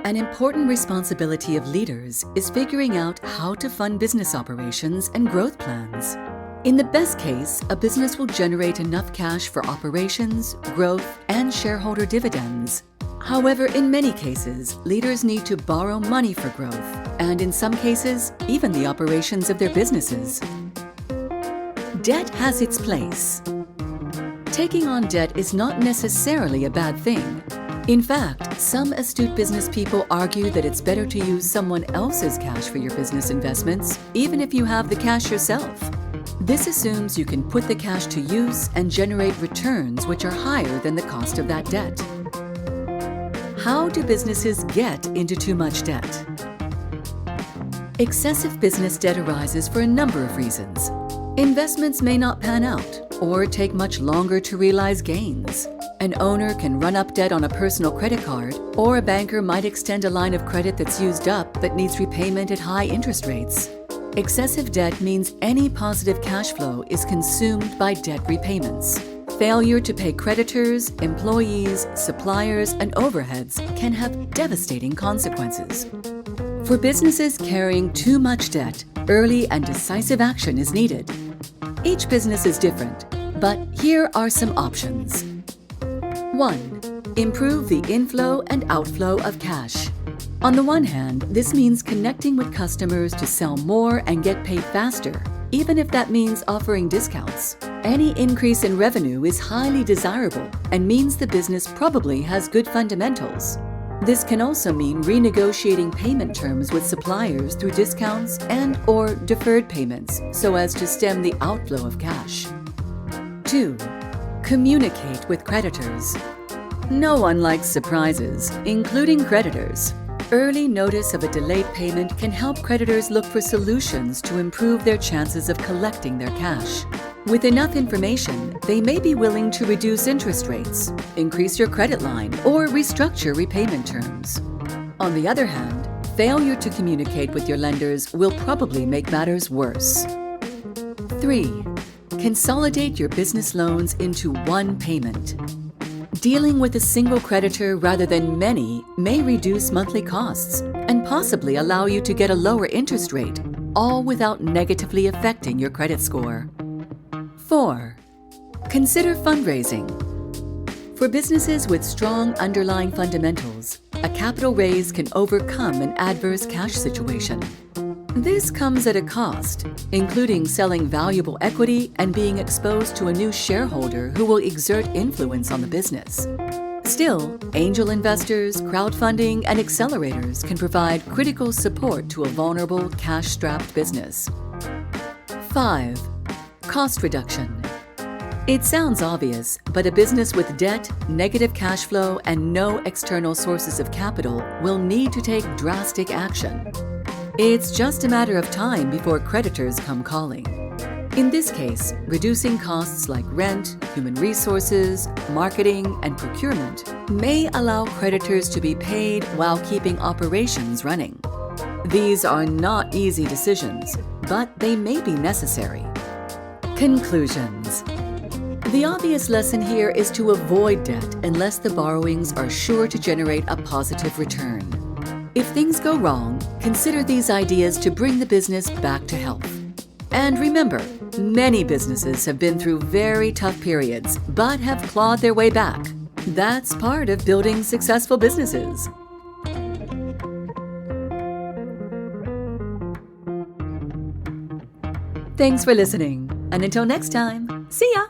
An important responsibility of leaders is figuring out how to fund business operations and growth plans. In the best case, a business will generate enough cash for operations, growth, and shareholder dividends. However, in many cases, leaders need to borrow money for growth, and in some cases, even the operations of their businesses. Debt has its place. Taking on debt is not necessarily a bad thing. In fact, some astute business people argue that it's better to use someone else's cash for your business investments, even if you have the cash yourself. This assumes you can put the cash to use and generate returns which are higher than the cost of that debt. How do businesses get into too much debt? Excessive business debt arises for a number of reasons. Investments may not pan out or take much longer to realize gains. An owner can run up debt on a personal credit card, or a banker might extend a line of credit that's used up but needs repayment at high interest rates. Excessive debt means any positive cash flow is consumed by debt repayments. Failure to pay creditors, employees, suppliers, and overheads can have devastating consequences. For businesses carrying too much debt, early and decisive action is needed. Each business is different, but here are some options. 1. Improve the inflow and outflow of cash. On the one hand, this means connecting with customers to sell more and get paid faster, even if that means offering discounts. Any increase in revenue is highly desirable and means the business probably has good fundamentals. This can also mean renegotiating payment terms with suppliers through discounts and/or deferred payments so as to stem the outflow of cash. 2. Communicate with creditors. No one likes surprises, including creditors. Early notice of a delayed payment can help creditors look for solutions to improve their chances of collecting their cash. With enough information, they may be willing to reduce interest rates, increase your credit line, or restructure repayment terms. On the other hand, failure to communicate with your lenders will probably make matters worse. 3. Consolidate your business loans into one payment. Dealing with a single creditor rather than many may reduce monthly costs and possibly allow you to get a lower interest rate, all without negatively affecting your credit score. 4. Consider fundraising. For businesses with strong underlying fundamentals, a capital raise can overcome an adverse cash situation. This comes at a cost, including selling valuable equity and being exposed to a new shareholder who will exert influence on the business. Still, angel investors, crowdfunding, and accelerators can provide critical support to a vulnerable, cash-strapped business. 5. Cost reduction. It sounds obvious, but a business with debt, negative cash flow, and no external sources of capital will need to take drastic action. It's just a matter of time before creditors come calling. In this case, reducing costs like rent, human resources, marketing, and procurement may allow creditors to be paid while keeping operations running. These are not easy decisions, but they may be necessary. Conclusions. The obvious lesson here is to avoid debt unless the borrowings are sure to generate a positive return. If things go wrong, consider these ideas to bring the business back to health. And remember, many businesses have been through very tough periods, but have clawed their way back. That's part of building successful businesses. Thanks for listening, and until next time, see ya!